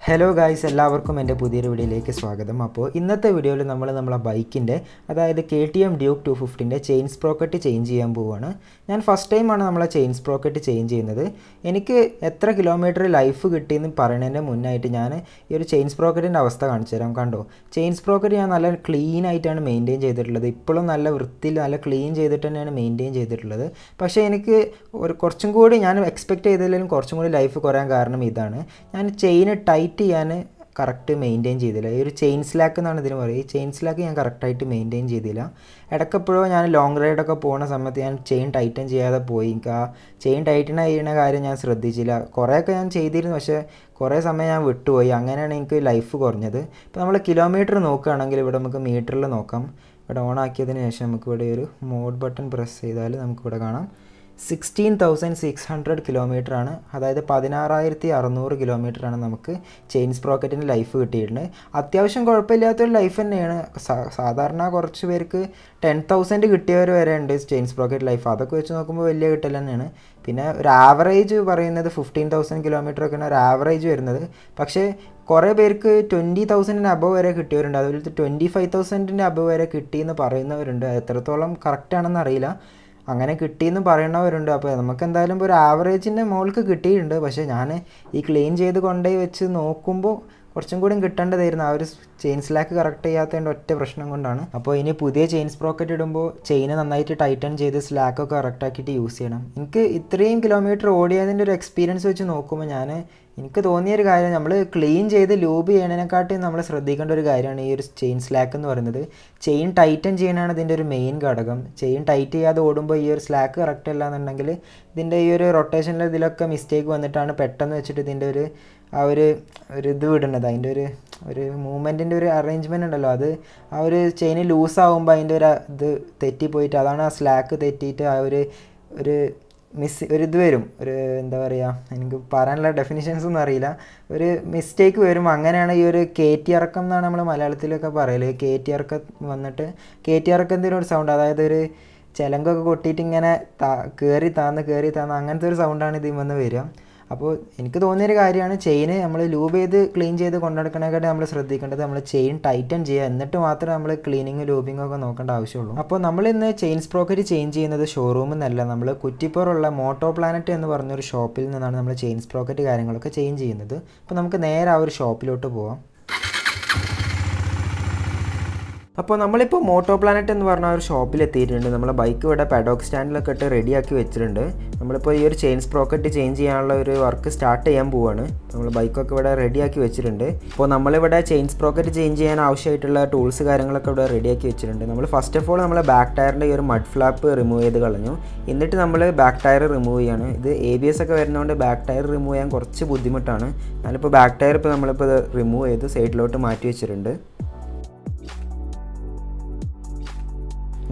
Hello guys, എല്ലാവർക്കും എൻ്റെ പുതിയൊരു വീഡിയോയിലേക്ക് സ്വാഗതം. അപ്പോൾ ഇന്നത്തെ വീഡിയോയിൽ നമ്മളെ ബൈക്കിൻ്റെ അതായത് KTM ഡ്യൂക്ക് 250ൻ്റെ ചെയിൻ സ്പ്രോക്കറ്റ് ചേഞ്ച് ചെയ്യാൻ പോവുകയാണ്. ഞാൻ ഫസ്റ്റ് ടൈമാണ് നമ്മളെ ചെയിൻ സ്പ്രോക്കറ്റ് ചേഞ്ച് ചെയ്യുന്നത്. എനിക്ക് എത്ര കിലോമീറ്റർ ലൈഫ് കിട്ടിയെന്ന് പറയുന്നതിൻ്റെ മുന്നായിട്ട് ഞാൻ ഈ ഒരു ചെയിൻ സ്പ്രോക്കറ്റിൻ്റെ അവസ്ഥ കാണിച്ചു തരാം. കണ്ടോ, ചെയിൻ സ്പ്രോക്കറ്റ് ഞാൻ നല്ല ക്ലീൻ ആയിട്ടാണ് മെയിൻറ്റെയിൻ ചെയ്തിട്ടുള്ളത്. ഇപ്പോഴും നല്ല വൃത്തിയിൽ നല്ല ക്ലീൻ ചെയ്തിട്ട് തന്നെയാണ് മെയിൻറ്റെയിൻ ചെയ്തിട്ടുള്ളത്. പക്ഷേ എനിക്ക് കുറച്ചും കൂടി ഞാൻ എക്സ്പെക്റ്റ് ചെയ്തതിലും കുറച്ചും കൂടി ലൈഫ് കുറയാൻ കാരണം ഇതാണ്, ഞാൻ ചെയിന് ടൈറ്റ് ചെയ്യാൻ കറക്റ്റ് മെയിൻറ്റെയിൻ ചെയ്തില്ല. ഈ ഒരു ചെയിൻ സ്ലാക്ക് എന്നാണ് ഇതിന് പറയുക. ഈ ചെയിൻ സ്ലാക്ക് ഞാൻ കറക്റ്റായിട്ട് മെയിൻറ്റെയിൻ ചെയ്തില്ല. ഇടയ്ക്കെപ്പോഴോ ഞാൻ ലോങ് റൈഡൊക്കെ പോകുന്ന സമയത്ത് ഞാൻ ചെയിൻ ടൈറ്റൻ ചെയ്യാതെ പോയി. എനിക്ക് ആ ചെയിൻ ടൈറ്റൻ ചെയ്യുന്ന കാര്യം ഞാൻ ശ്രദ്ധിച്ചില്ല. കുറേയൊക്കെ ഞാൻ ചെയ്തിരുന്നു, പക്ഷേ കുറേ സമയം ഞാൻ വിട്ടുപോയി. അങ്ങനെയാണ് എനിക്ക് ലൈഫ് കുറഞ്ഞത്. ഇപ്പോൾ നമ്മൾ കിലോമീറ്റർ നോക്കുകയാണെങ്കിൽ ഇവിടെ നമുക്ക് മീറ്ററിൽ നോക്കാം. ഇവിടെ ഓൺ ആക്കിയതിന് ശേഷം നമുക്കിവിടെ ഒരു മോഡ് ബട്ടൺ പ്രസ് ചെയ്താൽ നമുക്കിവിടെ കാണാം 16,600 കിലോമീറ്ററാണ്. അതായത് 16,600 കിലോമീറ്ററാണ് നമുക്ക് ചെയിൻ സ്പ്രോക്കറ്റിന് ലൈഫ് കിട്ടിയിട്ടുണ്ട്. അത്യാവശ്യം കുഴപ്പമില്ലാത്തൊരു ലൈഫ് തന്നെയാണ്. സാധാരണ കുറച്ച് പേർക്ക് 10,000 കിട്ടിയവർ വരെ ഉണ്ട് ചെയിൻ സ്പ്രോക്കറ്റ് ലൈഫ്. അതൊക്കെ വെച്ച് നോക്കുമ്പോൾ വലിയ കിട്ടൽ തന്നെയാണ്. പിന്നെ ഒരു ആവറേജ് പറയുന്നത് 15,000 കിലോമീറ്ററൊക്കെയാണ് ഒരു ആവറേജ് വരുന്നത്. പക്ഷേ കുറേ പേർക്ക് 20,000 അബവ് വരെ കിട്ടിയവരുണ്ട്. അതുപോലെ 25,000 അബവ് വരെ കിട്ടിയെന്ന് പറയുന്നവരുണ്ട്. എത്രത്തോളം കറക്റ്റാണെന്ന് അറിയില്ല. അങ്ങനെ കിട്ടിയെന്ന് പറയുന്നവരുണ്ട്. അപ്പോൾ നമുക്ക് എന്തായാലും ഇപ്പോൾ ഒരു ആവറേജിൻ്റെ മുകൾക്ക് കിട്ടിയിട്ടുണ്ട്. പക്ഷേ ഞാൻ ഈ ക്ലീൻ ചെയ്ത് കൊണ്ടുപോയി വെച്ച് നോക്കുമ്പോൾ കുറച്ചും കൂടി കിട്ടേണ്ടതായിരുന്നു. ആ ഒരു ചെയിൻ സ്ലാക്ക് കറക്റ്റ് ചെയ്യാത്തതിൻ്റെ ഒറ്റ പ്രശ്നം കൊണ്ടാണ്. അപ്പോൾ ഇനി പുതിയ ചെയിൻ സ്പ്രോക്കറ്റ് ഇടുമ്പോൾ ചെയിന് നന്നായിട്ട് ടൈറ്റൻ ചെയ്ത് സ്ലാക്കൊക്കെ കറക്റ്റാക്കിയിട്ട് യൂസ് ചെയ്യണം. എനിക്ക് ഇത്രയും കിലോമീറ്റർ ഓടിയതിൻ്റെ ഒരു എക്സ്പീരിയൻസ് വെച്ച് നോക്കുമ്പോൾ എനിക്ക് തോന്നിയൊരു കാര്യം, നമ്മൾ ക്ലീൻ ചെയ്ത് ലൂബ് ചെയ്യണതിനെക്കാട്ടും നമ്മൾ ശ്രദ്ധിക്കേണ്ട ഒരു കാര്യമാണ് ഈ ഒരു ചെയിൻ സ്ലാക്ക് എന്ന് പറയുന്നത്. ചെയിൻ ടൈറ്റൻ ചെയ്യണതാണ് ഇതിൻ്റെ ഒരു മെയിൻ ഘടകം. ചെയിൻ ടൈറ്റ് ചെയ്യാതെ ഓടുമ്പോൾ ഈ ഒരു സ്ലാക്ക് കറക്റ്റ് അല്ല എന്നുണ്ടെങ്കിൽ ഇതിൻ്റെ ഈ ഒരു റൊട്ടേഷനിൽ ഇതിലൊക്കെ മിസ്റ്റേക്ക് വന്നിട്ടാണ് പെട്ടെന്ന് വെച്ചിട്ട് ഇതിൻ്റെ ഒരു ഇത് വിടുന്നത്. അതിൻ്റെ ഒരു മൂവ്മെൻറ്റിൻ്റെ ഒരു അറേഞ്ച്മെൻറ്റ് ഉണ്ടല്ലോ, അത് ആ ഒരു ചെയിൻ ലൂസാകുമ്പോൾ അതിൻ്റെ ഇത് തെറ്റിപ്പോയിട്ട് അതാണ് ആ സ്ലാക്ക് തെറ്റിയിട്ട് ആ ഒരു ഇത് വരും. എന്താ പറയുക, എനിക്ക് പറയാനുള്ള ഡെഫിനിഷൻസ് ഒന്നും അറിയില്ല. ഒരു മിസ്റ്റേക്ക് വരും. അങ്ങനെയാണ് ഈ ഒരു കയറ്റി ഇറക്കം എന്നാണ് നമ്മൾ മലയാളത്തിലൊക്കെ പറയൽ. കയറ്റി ഇറക്കം വന്നിട്ട് കയറ്റി ഇറക്കത്തിൻ്റെ ഒരു സൗണ്ട്, അതായത് ഒരു ചിലങ്കൊക്കെ കൊട്ടിയിട്ട് ഇങ്ങനെ കയറി താന്ന് അങ്ങനത്തെ ഒരു സൗണ്ടാണ് ഇതിൽ വന്ന് വരിക. അപ്പോൾ എനിക്ക് തോന്നിയൊരു കാര്യമാണ്, ചെയിന് നമ്മൾ ലൂബ് ചെയ്ത് ക്ലീൻ ചെയ്ത് കൊണ്ടുനടക്കണേക്കാട്ട് നമ്മൾ ശ്രദ്ധിക്കേണ്ടത് നമ്മൾ ചെയിൻ ടൈറ്റൻ ചെയ്യുക, എന്നിട്ട് മാത്രമേ നമ്മൾ ക്ലീനിങ് ലൂബിങ്ങും ഒക്കെ നോക്കേണ്ട ആവശ്യമുള്ളൂ. അപ്പോൾ നമ്മളിന്ന് ചെയിൻ സ്പ്രോക്കറ്റ് ചേഞ്ച് ചെയ്യുന്നത് ഷോറൂമിൽ നിന്നല്ല, നമ്മൾ കുറ്റിപ്പുറമുള്ള മോട്ടോ പ്ലാനറ്റ് എന്ന് പറഞ്ഞൊരു ഷോപ്പിൽ നിന്നാണ് നമ്മൾ ചെയിൻ സ്പ്രോക്കറ്റ് കാര്യങ്ങളൊക്കെ ചേഞ്ച് ചെയ്യുന്നത്. അപ്പോൾ നമുക്ക് നേരെ ആ ഒരു ഷോപ്പിലോട്ട് പോവാം. അപ്പോൾ നമ്മളിപ്പോൾ മോട്ടോ പ്ലാനറ്റ് എന്ന് പറഞ്ഞ ഒരു ഷോപ്പിൽ എത്തിയിട്ടുണ്ട്. നമ്മളെ ബൈക്ക് ഇവിടെ പെഡോക്ക് സ്റ്റാൻഡിലൊക്കെ ഇട്ട് റെഡിയാക്കി വെച്ചിട്ടുണ്ട്. നമ്മളിപ്പോൾ ഈ ഒരു ചെയിൻ സ്പ്രോക്കറ്റ് ചേഞ്ച് ചെയ്യാനുള്ള ഒരു വർക്ക് സ്റ്റാർട്ട് ചെയ്യാൻ പോവുകയാണ്. നമ്മൾ ബൈക്കൊക്കെ ഇവിടെ റെഡിയാക്കി വെച്ചിട്ടുണ്ട്. അപ്പോൾ നമ്മളിവിടെ ചെയിൻ സ്പ്രോക്കറ്റ് ചേഞ്ച് ചെയ്യാൻ ആവശ്യമായിട്ടുള്ള ടൂൾസ് കാര്യങ്ങളൊക്കെ ഇവിടെ റെഡിയാക്കി വെച്ചിട്ടുണ്ട്. നമ്മൾ ഫസ്റ്റ് ഓഫ് ഓൾ നമ്മൾ ബാക്ക് ടയറിൻ്റെ ഈ ഒരു മഡ് ഫ്ലാപ്പ് റിമൂവ് ചെയ്ത് കളഞ്ഞു. എന്നിട്ട് നമ്മൾ ബാക്ക് ടയർ റിമൂവ് ചെയ്യാണ്. ഇത് ABS ഒക്കെ വരുന്നതുകൊണ്ട് ബാക്ക് ടയർ റിമൂവ് ചെയ്യാൻ കുറച്ച് ബുദ്ധിമുട്ടാണ്. ഞാനിപ്പോൾ ബാക്ക് ടയർ നമ്മളിപ്പോൾ ഇത് റിമൂവ് ചെയ്ത് സൈഡിലോട്ട് മാറ്റി വെച്ചിട്ടുണ്ട്.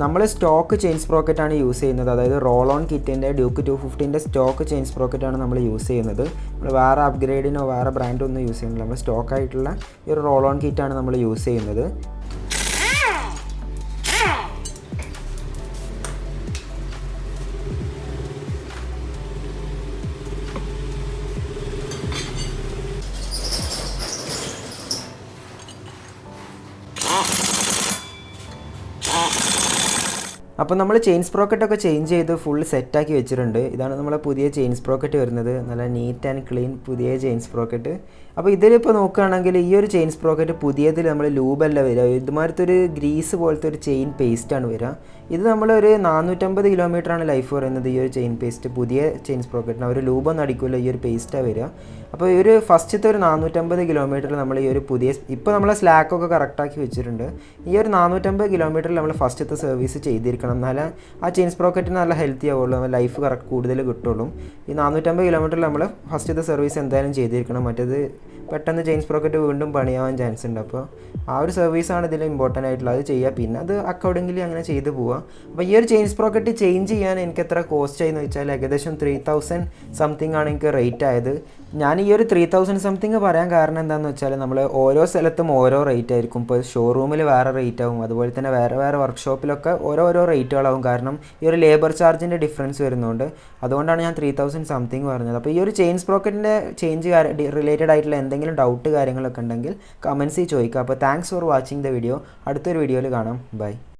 നമ്മൾ സ്റ്റോക്ക് ചെയിൻ സ്പ്രോക്കറ്റാണ് യൂസ് ചെയ്യുന്നത്. അതായത് റോൾ ഓൺ കിറ്റിൻ്റെ ഡ്യൂക്ക് 250ൻ്റെ സ്റ്റോക്ക് ചെയിൻ സ്പ്രോക്കറ്റാണ് നമ്മൾ യൂസ് ചെയ്യുന്നത്. നമ്മൾ വേറെ അപ്ഗ്രേഡിനോ വേറെ ബ്രാൻഡോ ഒന്നും യൂസ് ചെയ്യുന്നില്ല. നമ്മൾ സ്റ്റോക്കായിട്ടുള്ള ഈ ഒരു റോൾ ഓൺ കിറ്റാണ് നമ്മൾ യൂസ് ചെയ്യുന്നത്. അപ്പോൾ നമ്മൾ ചെയിൻ സ്പ്രോക്കറ്റൊക്കെ ചേഞ്ച് ചെയ്ത് ഫുൾ സെറ്റാക്കി വെച്ചിട്ടുണ്ട്. ഇതാണ് നമ്മളെ പുതിയ ചെയിൻ സ്പ്രോക്കറ്റ് വരുന്നത്. നല്ല നീറ്റ് ആൻഡ് ക്ലീൻ പുതിയ ചെയിൻ സ്പ്രോക്കറ്റ്. അപ്പോൾ ഇതിലിപ്പോൾ നോക്കുകയാണെങ്കിൽ ഈ ഒരു ചെയിൻ സ്പ്രോക്കറ്റ് പുതിയതിൽ നമ്മൾ ലൂബല്ല വരിക, ഇതുമാതിരത്തെ ഒരു ഗ്രീസ് പോലത്തെ ഒരു ചെയിൻ പേസ്റ്റാണ് വരിക. ഇത് നമ്മളൊരു 450 കിലോമീറ്ററാണ് ലൈഫ് പറയുന്നത് ഈ ഒരു ചെയിൻ പേസ്റ്റ്. പുതിയ ചെയിൻ സ്പ്രോക്കറ്റിന് ഒരു ലൂബൊന്നും അടിക്കില്ല, ഈ ഒരു പേസ്റ്റാണ് വരിക. അപ്പോൾ ഈ ഒരു ഫസ്റ്റത്തെ ഒരു 450 കിലോമീറ്ററിൽ നമ്മൾ ഈ ഒരു പുതിയ ഇപ്പോൾ നമ്മളെ സ്ലാക്കൊക്കെ കറക്റ്റാക്കി വെച്ചിട്ടുണ്ട്. ഈ ഒരു 450 കിലോമീറ്ററിൽ നമ്മൾ ഫസ്റ്റത്തെ സർവീസ് ചെയ്തിരിക്കണം. എന്നാലേ ആ ചെയിൻ സ്പ്രോക്കറ്റിന് നല്ല ഹെൽത്തി ആവുള്ളൂ, ലൈഫ് കറക്റ്റ് കൂടുതൽ കിട്ടുള്ളൂ. ഈ 450 കിലോമീറ്ററിൽ നമ്മൾ ഫസ്റ്റത്തെ സർവീസ് എന്തായാലും ചെയ്തിരിക്കണം. മറ്റേത് പെട്ടെന്ന് ചെയിൻ സ്പ്രോക്കറ്റ് വീണ്ടും പണിയാവാൻ ചാൻസ് ഉണ്ട്. അപ്പോൾ ആ ഒരു സർവീസാണ് ഇതിൽ ഇമ്പോർട്ടൻ്റ് ആയിട്ടുള്ളത്. അത് ചെയ്യുക, പിന്നെ അത് അക്കോർഡിംഗ്ലി അങ്ങനെ ചെയ്തു പോവുക. അപ്പോൾ ഈ ഒരു ചെയിൻ സ്പ്രോക്കറ്റ് ചേഞ്ച് ചെയ്യാൻ എനിക്ക് എത്ര കോസ്റ്റ് ആയെന്ന് വെച്ചാൽ ഏകദേശം 3000 സംതിങ് ആണ് എനിക്ക് റേറ്റ് ആയത്. ഞാൻ ഈ ഒരു 3000 സംതിങ് പറയാൻ കാരണം എന്താണെന്ന് വെച്ചാൽ നമ്മൾ ഓരോ സ്ഥലത്തും ഓരോ റേറ്റ് ആയിരിക്കും. ഇപ്പോൾ ഷോറൂമിൽ വേറെ റേറ്റ് ആവും, അതുപോലെ തന്നെ വേറെ വർക്ക്ഷോപ്പിലൊക്കെ ഓരോ റേറ്റുകളാവും. കാരണം ഈ ഒരു ലേബർ ചാർജിൻ്റെ ഡിഫറൻസ് വരുന്നുണ്ട്. അതുകൊണ്ടാണ് ഞാൻ 3000 സംതിങ് പറഞ്ഞത്. അപ്പോൾ ഈ ഒരു ചെയിൻ സ്പ്രോക്കറ്റിൻ്റെ ചേഞ്ച് റിലേറ്റഡ് ആയിട്ടുള്ള എന്തെങ്കിലും ഡൗട്ട് കാര്യങ്ങളൊക്കെ ഉണ്ടെങ്കിൽ കമൻസിൽ ചോദിക്കുക. അപ്പോൾ thanks for watching the video. അടുത്തൊരു വീഡിയോയിൽ കാണാം. ബൈ.